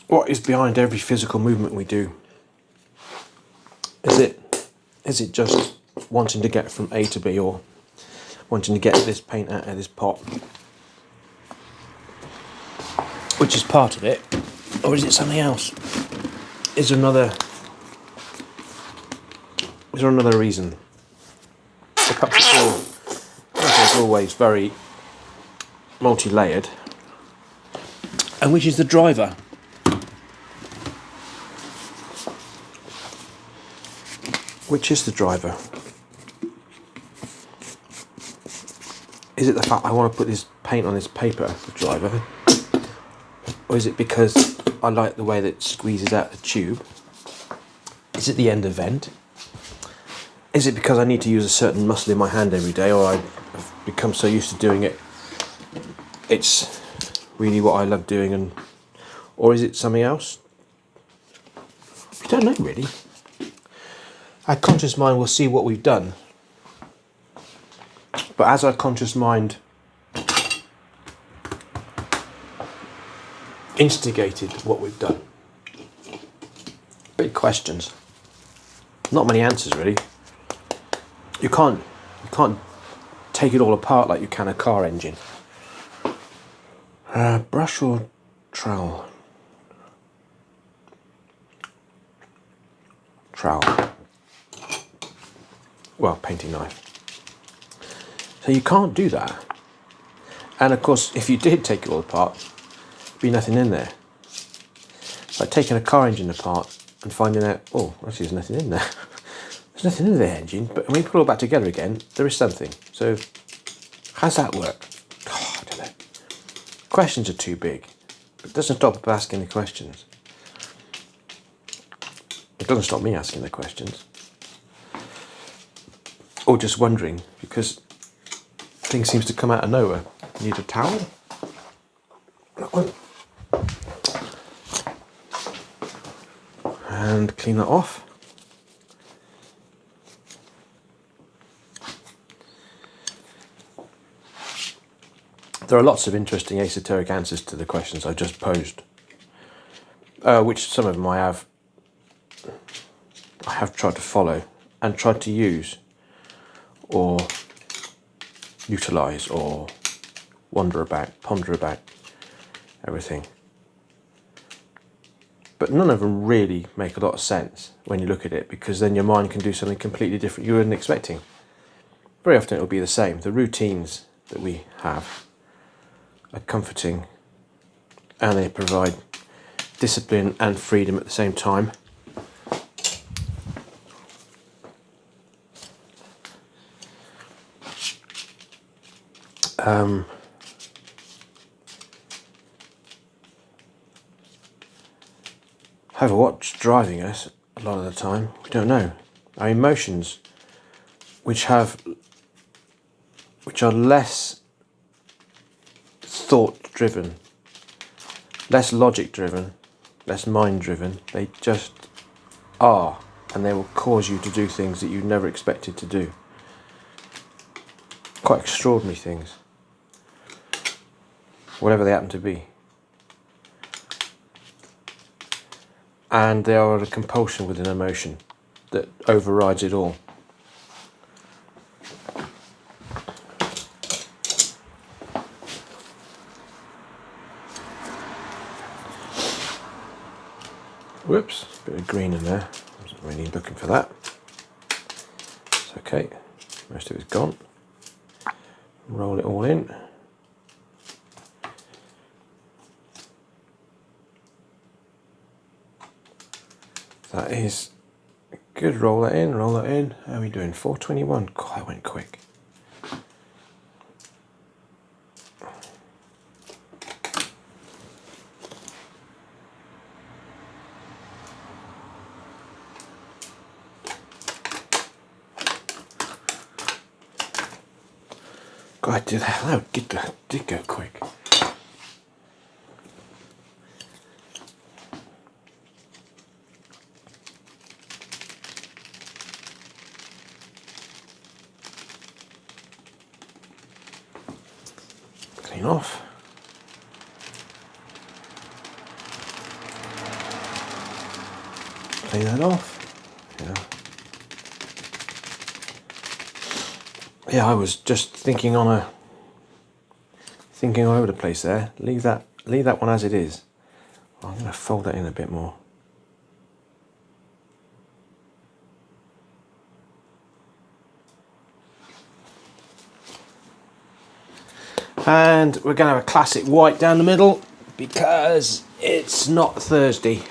what is behind every physical movement we do? Is it just wanting to get from A to B, or wanting to get this paint out of this pot, which is part of it, or is it something else? Is there another reason? Perhaps it's always very multi-layered. And which is the driver? Which is the driver? Is it the fact I want to put this paint on this paper, the driver? Or is it because I like the way that it squeezes out the tube? Is it the end event? Is it because I need to use a certain muscle in my hand every day, or I've become so used to doing it, it's really what I love doing, or is it something else? I don't know really. Our conscious mind will see what we've done, but as our conscious mind instigated what we've done, big questions, not many answers really. You can't take it all apart like you can a car engine. Brush or trowel? Trowel. Well, painting knife. So you can't do that. And of course, if you did take it all apart, there'd be nothing in there. It's like taking a car engine apart and finding out, oh, actually there's nothing in there. There's nothing in the engine, but when you put it all back together again, there is something. So how's that work? Oh, I don't know. Questions are too big. It doesn't stop asking the questions. It doesn't stop me asking the questions. Or just wondering, because things seems to come out of nowhere. Need a towel? That one. And clean that off. There are lots of interesting esoteric answers to the questions I just posed, which some of them I have tried to follow and tried to use or utilise or ponder about everything. But none of them really make a lot of sense when you look at it, because then your mind can do something completely different you weren't expecting. Very often it will be the same. The routines that we have are comforting, and they provide discipline and freedom at the same time. However, what's driving us a lot of the time, we don't know. Our emotions, which are less thought driven, less logic driven, less mind driven, they just are, and they will cause you to do things that you never expected to do. Quite extraordinary things, whatever they happen to be. And they are a compulsion with an emotion that overrides it all. Whoops, bit of green in there. I wasn't really looking for that. It's okay, most of it's gone. Roll it all in. That is good. Roll that in, roll that in. How are we doing? 4:21. God, that went quick. God, I did that. Did go quick. Clean off. clean that off. Yeah, I was just thinking all over the place there. Leave that one as it is. I'm going to fold that in a bit more. And we're going to have a classic white down the middle because it's not Thursday.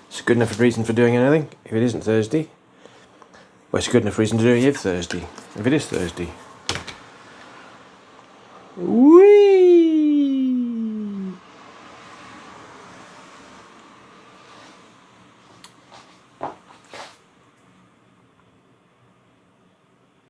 It's a good enough reason for doing anything. If it isn't Thursday, well, it's a good enough reason to do it if it is Thursday. Woo!